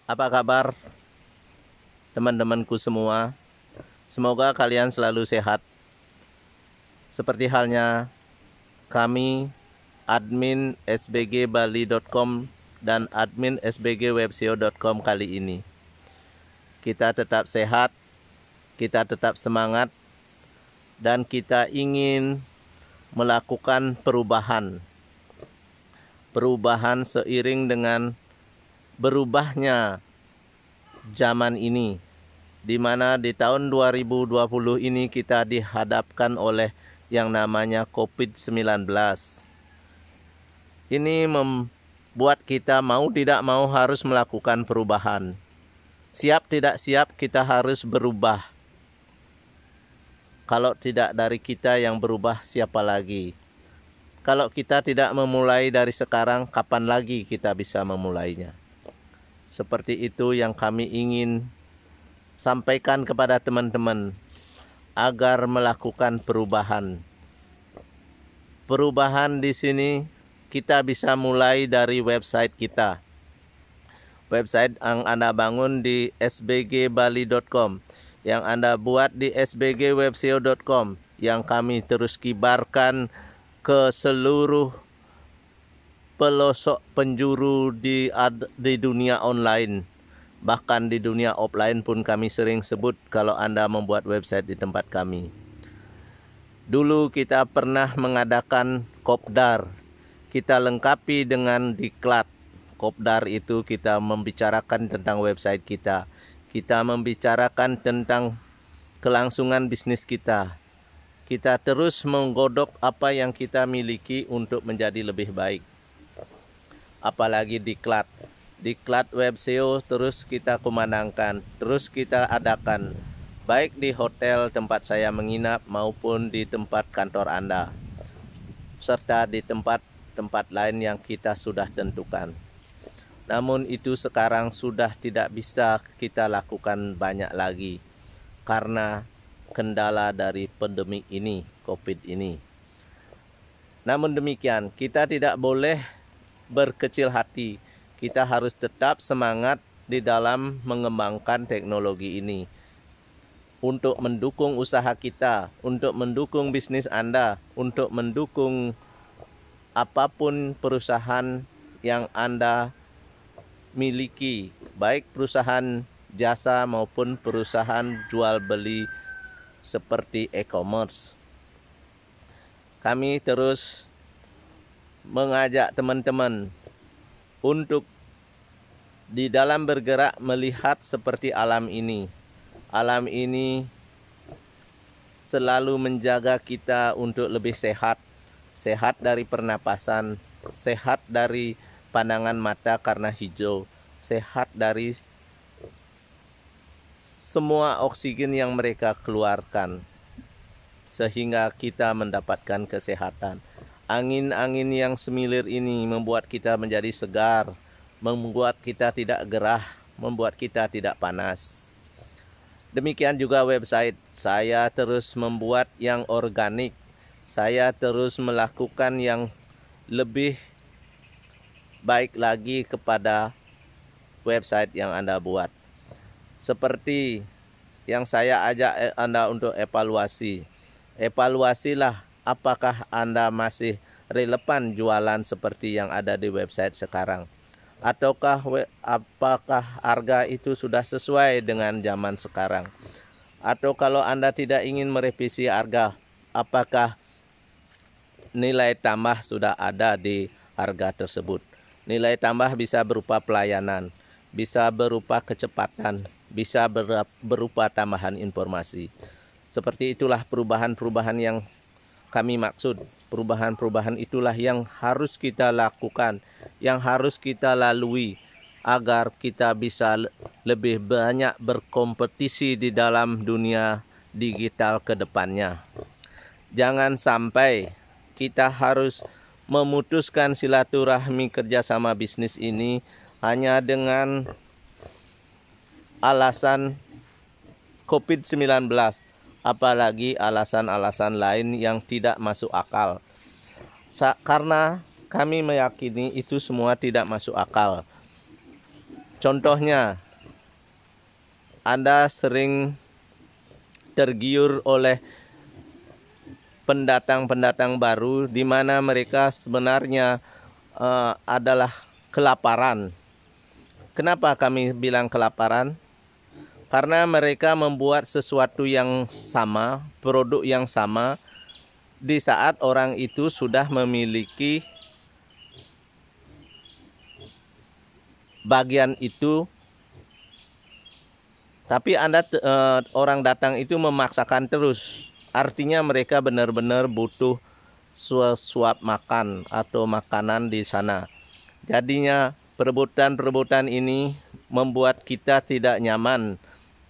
Apa kabar teman-temanku semua? Semoga kalian selalu sehat. Seperti halnya kami, admin sbgbali.com dan admin sbgwebseo.com kali ini. Kita tetap sehat, kita tetap semangat, dan kita ingin melakukan perubahan. Perubahan seiring dengan berubahnya zaman ini, di mana di tahun 2020 ini kita dihadapkan oleh yang namanya COVID-19. Ini membuat kita mau tidak mau harus melakukan perubahan. Siap tidak siap kita harus berubah. Kalau tidak dari kita yang berubah, siapa lagi? Kalau kita tidak memulai dari sekarang, kapan lagi kita bisa memulainya? Seperti itu yang kami ingin sampaikan kepada teman-teman agar melakukan perubahan. Perubahan di sini kita bisa mulai dari website kita. Website yang Anda bangun di sbgbali.com, yang Anda buat di sbgwebseo.com, yang kami terus kibarkan ke seluruh pelosok penjuru di dunia online. Bahkan di dunia offline pun kami sering sebut kalau Anda membuat website di tempat kami. Dulu kita pernah mengadakan kopdar. Kita lengkapi dengan diklat. Kopdar itu kita membicarakan tentang website kita. Kita membicarakan tentang kelangsungan bisnis kita. Kita terus menggodok apa yang kita miliki untuk menjadi lebih baik. Apalagi diklat. Diklat web SEO terus kita kumandangkan, terus kita adakan, baik di hotel tempat saya menginap maupun di tempat kantor Anda, serta di tempat-tempat lain yang kita sudah tentukan. Namun itu sekarang sudah tidak bisa kita lakukan banyak lagi karena kendala dari pandemi ini, COVID ini. Namun demikian, kita tidak boleh berkecil hati. Kita harus tetap semangat di dalam mengembangkan teknologi ini untuk mendukung usaha kita, untuk mendukung bisnis Anda, untuk mendukung apapun perusahaan yang Anda miliki, baik perusahaan jasa maupun perusahaan jual beli seperti e-commerce. Kami terus mengajak teman-teman untuk di dalam bergerak melihat seperti alam ini. Alam ini selalu menjaga kita untuk lebih sehat. Sehat dari pernapasan, sehat dari pandangan mata karena hijau, sehat dari semua oksigen yang mereka keluarkan, sehingga kita mendapatkan kesehatan. Angin-angin yang semilir ini membuat kita menjadi segar, membuat kita tidak gerah, membuat kita tidak panas. Demikian juga website. Saya terus membuat yang organik. Saya terus melakukan yang lebih baik lagi kepada website yang Anda buat. Seperti yang saya ajak Anda untuk evaluasi. Evaluasilah apakah Anda masih relevan jualan seperti yang ada di website sekarang. Ataukah apakah harga itu sudah sesuai dengan zaman sekarang. Atau kalau Anda tidak ingin merevisi harga, apakah nilai tambah sudah ada di harga tersebut. Nilai tambah bisa berupa pelayanan, bisa berupa kecepatan, bisa berupa tambahan informasi. Seperti itulah perubahan-perubahan yang kami maksud. Perubahan-perubahan itulah yang harus kita lakukan, yang harus kita lalui agar kita bisa lebih banyak berkompetisi di dalam dunia digital ke depannya. Jangan sampai kita harus memutuskan silaturahmi kerjasama bisnis ini hanya dengan alasan COVID-19, apalagi alasan-alasan lain yang tidak masuk akal. Karena kami meyakini itu semua tidak masuk akal. Contohnya, Anda sering tergiur oleh pendatang-pendatang baru di mana mereka sebenarnya adalah kelaparan. Kenapa kami bilang kelaparan? Karena mereka membuat sesuatu yang sama, produk yang sama, di saat orang itu sudah memiliki bagian itu, tapi orang datang itu memaksakan terus. Artinya mereka benar-benar butuh suap makan atau makanan di sana. Jadinya perebutan-perebutan ini membuat kita tidak nyaman,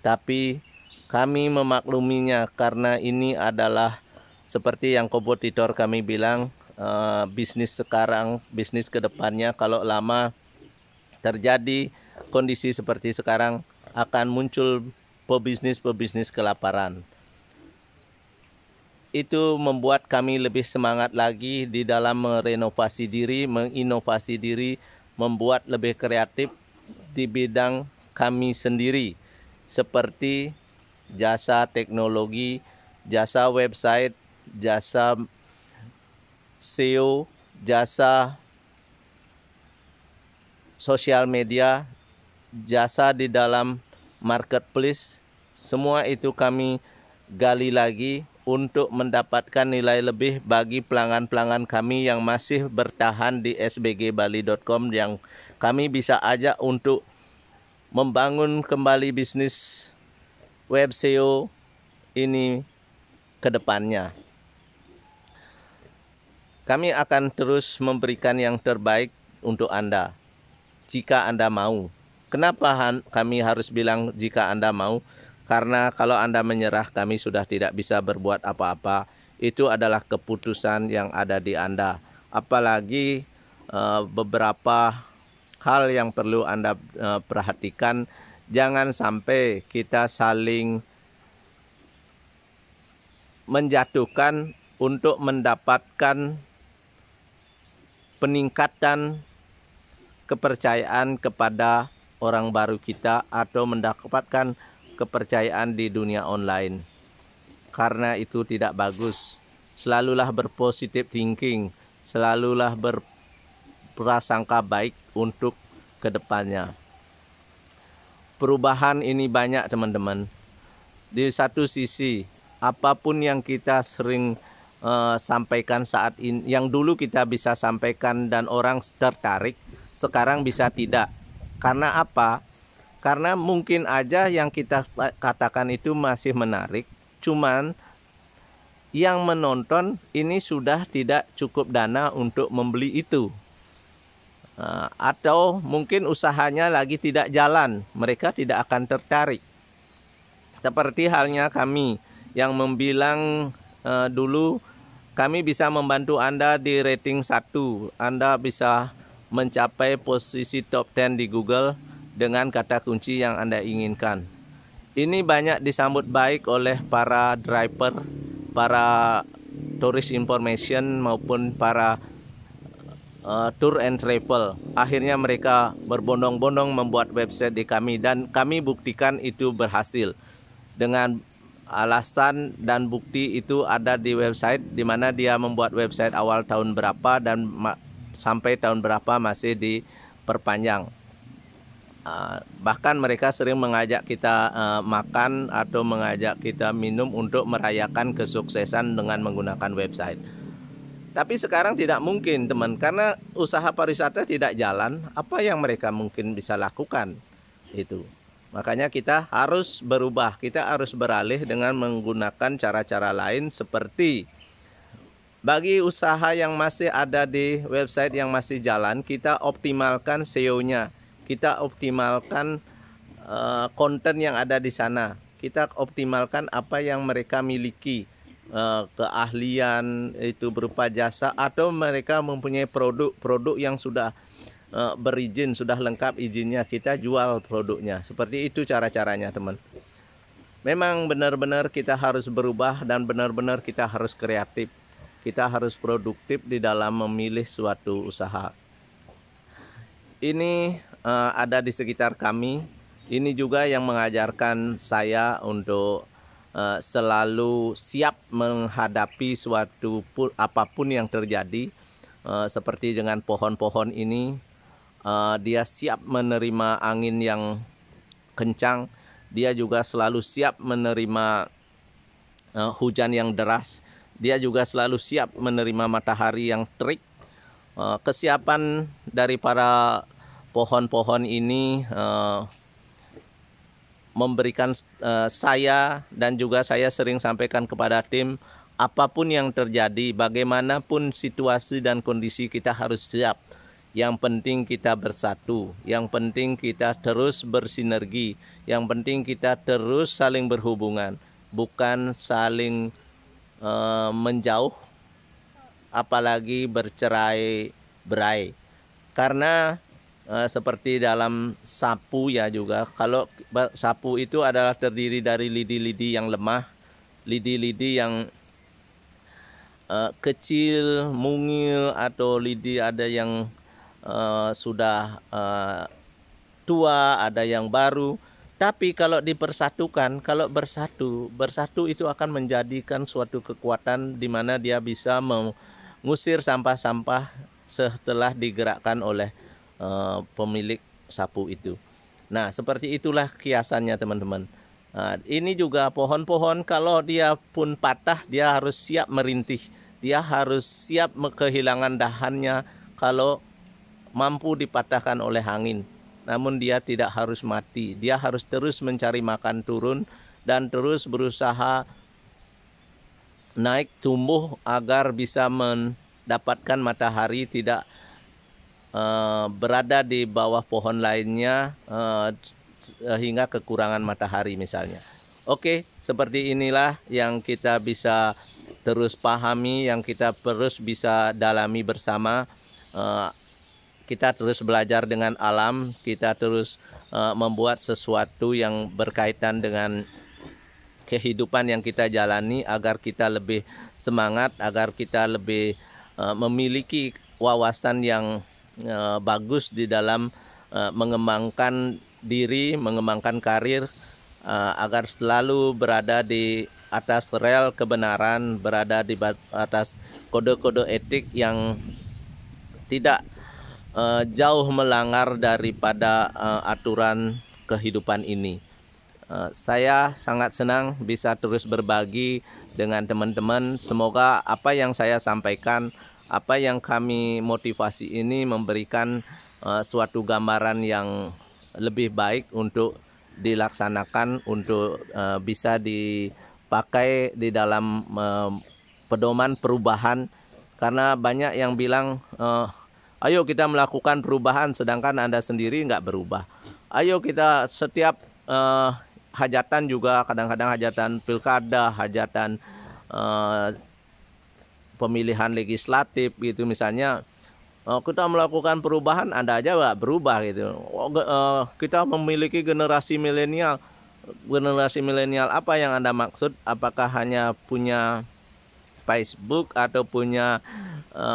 tapi kami memakluminya karena ini adalah seperti yang kompetitor kami bilang, bisnis sekarang, bisnis kedepannya kalau lama terjadi kondisi seperti sekarang akan muncul pebisnis-pebisnis kelaparan. Itu membuat kami lebih semangat lagi di dalam merenovasi diri, menginovasi diri, membuat lebih kreatif di bidang kami sendiri, seperti jasa teknologi, jasa website, jasa SEO, jasa sosial media, jasa di dalam marketplace. Semua itu kami gali lagi untuk mendapatkan nilai lebih bagi pelanggan-pelanggan kami yang masih bertahan di sbgbali.com, yang kami bisa ajak untuk membangun kembali bisnis web SEO ini ke depannya. Kami akan terus memberikan yang terbaik untuk Anda, jika Anda mau. Kenapa kami harus bilang jika Anda mau? Karena kalau Anda menyerah, kami sudah tidak bisa berbuat apa-apa. Itu adalah keputusan yang ada di Anda. Apalagi beberapa hal yang perlu Anda perhatikan. Jangan sampai kita saling menjatuhkan untuk mendapatkan peningkatan kepercayaan kepada orang baru kita atau mendapatkan kepercayaan di dunia online. Karena itu tidak bagus. Selalulah berpositif thinking, selalulah berprasangka baik untuk kedepannya. Perubahan ini banyak, teman-teman. Di satu sisi, apapun yang kita sering sampaikan saat ini, yang dulu kita bisa sampaikan dan orang tertarik, sekarang bisa tidak. Karena apa? Karena mungkin aja yang kita katakan itu masih menarik, cuman yang menonton ini sudah tidak cukup dana untuk membeli itu. Atau mungkin usahanya lagi tidak jalan, mereka tidak akan tertarik. Seperti halnya kami yang membilang dulu kami bisa membantu Anda di rating 1. Anda bisa mencapai posisi top 10 di Google dengan kata kunci yang Anda inginkan. Ini banyak disambut baik oleh para driver, para tourist information maupun para tour and travel. Akhirnya mereka berbondong-bondong membuat website di kami dan kami buktikan itu berhasil. Dengan alasan dan bukti itu ada di website, di mana dia membuat website awal tahun berapa dan sampai tahun berapa masih diperpanjang. Bahkan mereka sering mengajak kita makan atau mengajak kita minum untuk merayakan kesuksesan dengan menggunakan website. Tapi sekarang tidak mungkin, teman, karena usaha pariwisata tidak jalan. Apa yang mereka mungkin bisa lakukan itu? Makanya kita harus berubah, kita harus beralih dengan menggunakan cara-cara lain, seperti bagi usaha yang masih ada di website yang masih jalan, kita optimalkan SEO-nya. Kita optimalkan konten yang ada di sana. Kita optimalkan apa yang mereka miliki, keahlian itu berupa jasa, atau mereka mempunyai produk yang sudah berizin, sudah lengkap izinnya, kita jual produknya. Seperti itu cara-caranya, teman. Memang benar-benar kita harus berubah dan benar-benar kita harus kreatif. Kita harus produktif di dalam memilih suatu usaha. Ini ada di sekitar kami. Ini juga yang mengajarkan saya untuk selalu siap menghadapi apapun yang terjadi. Seperti dengan pohon-pohon ini, dia siap menerima angin yang kencang. Dia juga selalu siap menerima hujan yang deras. Dia juga selalu siap menerima matahari yang terik. Kesiapan dari para pohon-pohon ini memberikan saya, dan juga saya sering sampaikan kepada tim, apapun yang terjadi, bagaimanapun situasi dan kondisi, kita harus siap. Yang penting kita bersatu, yang penting kita terus bersinergi, yang penting kita terus saling berhubungan, bukan saling menjauh, apalagi bercerai-berai. Karena seperti dalam sapu ya juga, kalau sapu itu adalah terdiri dari lidi-lidi yang lemah, lidi-lidi yang kecil, mungil, atau lidi ada yang sudah tua, ada yang baru. Tapi kalau dipersatukan, kalau bersatu itu akan menjadikan suatu kekuatan di mana dia bisa mengusir sampah-sampah setelah digerakkan oleh pemilik sapu itu. Nah, seperti itulah kiasannya, teman-teman. Nah, ini juga pohon-pohon, kalau dia pun patah, dia harus siap merintih. Dia harus siap kehilangan dahannya kalau mampu dipatahkan oleh angin. Namun dia tidak harus mati. Dia harus terus mencari makan turun dan terus berusaha naik tumbuh agar bisa mendapatkan matahari, tidak berada di bawah pohon lainnya hingga kekurangan matahari misalnya. Oke, seperti inilah yang kita bisa terus pahami, yang kita terus bisa dalami bersama. Kita terus belajar dengan alam, kita terus membuat sesuatu yang berkaitan dengan kehidupan yang kita jalani agar kita lebih semangat, agar kita lebih memiliki wawasan yang bagus di dalam mengembangkan diri, mengembangkan karir, agar selalu berada di atas rel kebenaran, berada di atas kode-kode etik yang tidak jauh melanggar daripada aturan kehidupan ini. Saya sangat senang bisa terus berbagi dengan teman-teman. Semoga apa yang saya sampaikan, apa yang kami motivasi ini memberikan suatu gambaran yang lebih baik untuk dilaksanakan, untuk bisa dipakai di dalam pedoman perubahan. Karena banyak yang bilang, ayo kita melakukan perubahan, sedangkan Anda sendiri nggak berubah. Ayo kita setiap hajatan juga, kadang-kadang hajatan pilkada, hajatan pemilihan legislatif gitu misalnya, kita melakukan perubahan, Anda aja nggak berubah gitu. Kita memiliki generasi milenial. Generasi milenial apa yang Anda maksud? Apakah hanya punya Facebook atau punya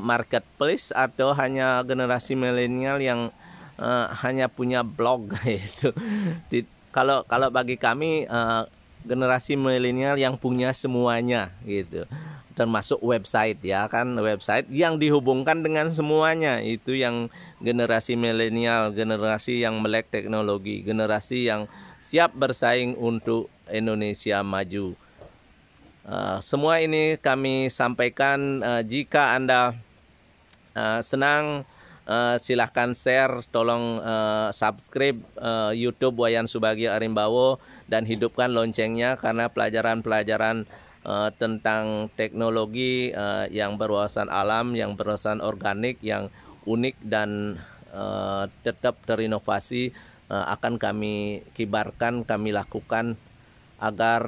marketplace, atau hanya generasi milenial yang hanya punya blog gitu? Kalau bagi kami generasi milenial yang punya semuanya gitu, termasuk website ya kan, website yang dihubungkan dengan semuanya, itu yang generasi milenial, generasi yang melek teknologi, generasi yang siap bersaing untuk Indonesia maju. Semua ini kami sampaikan. Jika Anda senang, silahkan share, tolong subscribe YouTube Wayan Subagio Arimbawo, dan hidupkan loncengnya, karena pelajaran-pelajaran tentang teknologi yang berwawasan alam, yang berwawasan organik, yang unik dan tetap terinovasi akan kami kibarkan, kami lakukan agar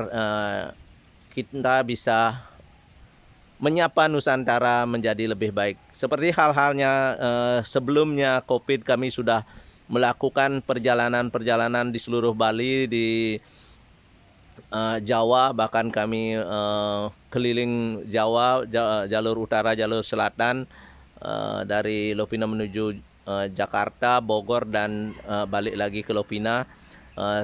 kita bisa menyapa Nusantara menjadi lebih baik. Seperti hal-halnya sebelumnya COVID, kami sudah melakukan perjalanan-perjalanan di seluruh Bali, di Jawa, bahkan kami keliling Jawa, jalur utara, jalur selatan, dari Lovina menuju Jakarta, Bogor, dan balik lagi ke Lovina.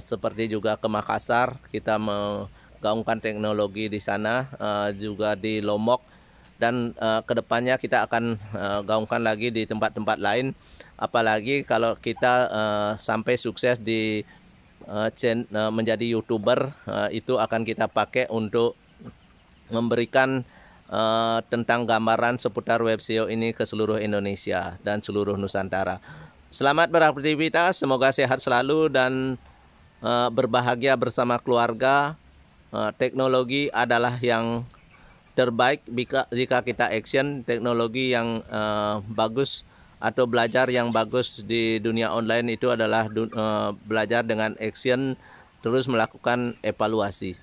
Seperti juga ke Makassar, kita menggaungkan teknologi di sana, juga di Lombok, dan kedepannya kita akan gaungkan lagi di tempat-tempat lain. Apalagi kalau kita sampai sukses di menjadi YouTuber, itu akan kita pakai untuk memberikan tentang gambaran seputar web SEO ini ke seluruh Indonesia dan seluruh Nusantara. Selamat beraktivitas, semoga sehat selalu dan berbahagia bersama keluarga. Teknologi adalah yang terbaik jika kita action. Teknologi yang bagus atau belajar yang bagus di dunia online itu adalah belajar dengan action, terus melakukan evaluasi.